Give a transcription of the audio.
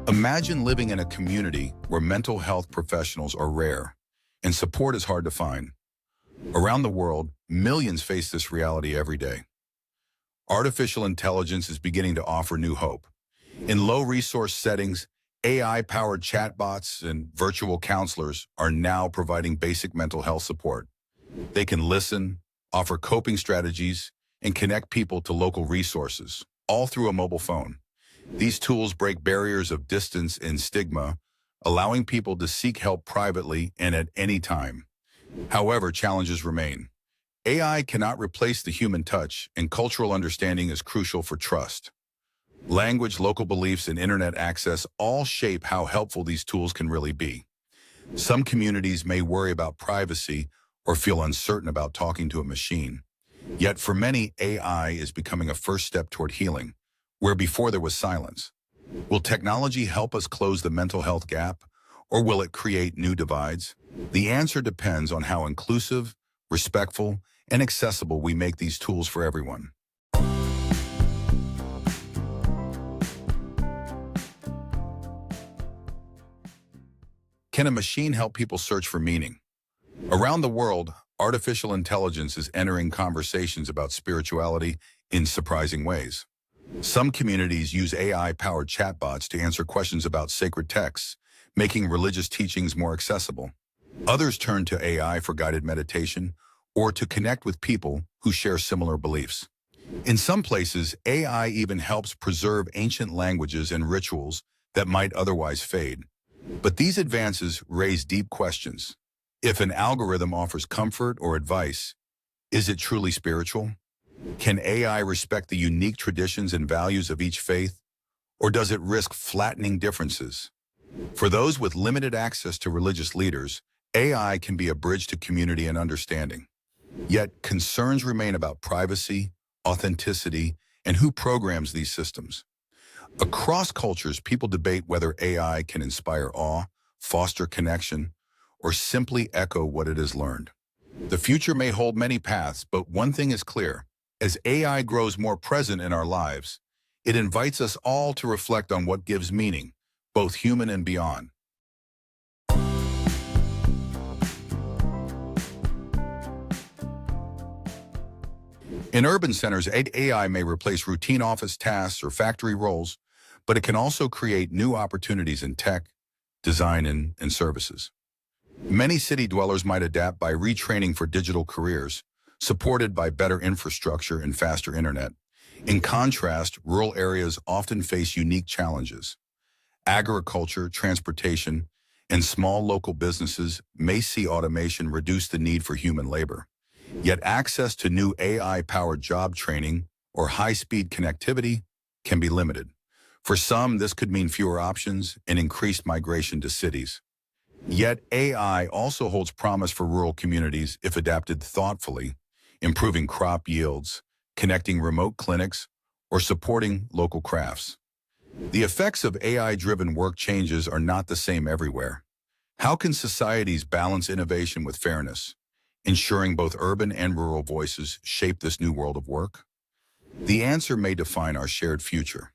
Imagine living in a community where mental health professionals are rare and support is hard to find. Around the world, millions face this reality every day. Artificial intelligence is beginning to offer new hope. In low-resource settings, AI-powered chatbots and virtual counselors are now providing basic mental health support. They can listen, offer coping strategies, and connect people to local resources, all through a mobile phone. These tools break barriers of distance and stigma, allowing people to seek help privately and at any time. However, challenges remain. AI cannot replace the human touch, and cultural understanding is crucial for trust. Language, local beliefs, and internet access all shape how helpful these tools can really be. Some communities may worry about privacy or feel uncertain about talking to a machine. Yet for many, AI is becoming a first step toward healing, where before there was silence. Will technology help us close the mental health gap, or will it create new divides? The answer depends on how inclusive, respectful, and accessible we make these tools for everyone. Can a machine help people search for meaning? Around the world, artificial intelligence is entering conversations about spirituality in surprising ways. Some communities use AI-powered chatbots to answer questions about sacred texts, making religious teachings more accessible. Others turn to AI for guided meditation or to connect with people who share similar beliefs. In some places, AI even helps preserve ancient languages and rituals that might otherwise fade. But these advances raise deep questions. If an algorithm offers comfort or advice, is it truly spiritual? Can AI respect the unique traditions and values of each faith, or does it risk flattening differences? For those with limited access to religious leaders, AI can be a bridge to community and understanding. Yet concerns remain about privacy, authenticity, and who programs these systems. Across cultures, people debate whether AI can inspire awe, foster connection, or simply echo what it has learned. The future may hold many paths, but one thing is clear. As AI grows more present in our lives, it invites us all to reflect on what gives meaning, both human and beyond. In urban centers, AI may replace routine office tasks or factory roles, but it can also create new opportunities in tech, design, and services. Many city dwellers might adapt by retraining for digital careers, supported by better infrastructure and faster internet. In contrast, rural areas often face unique challenges. Agriculture, transportation, and small local businesses may see automation reduce the need for human labor. Yet access to new AI-powered job training or high-speed connectivity can be limited. For some, this could mean fewer options and increased migration to cities. Yet AI also holds promise for rural communities if adapted thoughtfully, improving crop yields, connecting remote clinics, or supporting local crafts. The effects of AI-driven work changes are not the same everywhere. How can societies balance innovation with fairness, ensuring both urban and rural voices shape this new world of work? The answer may define our shared future.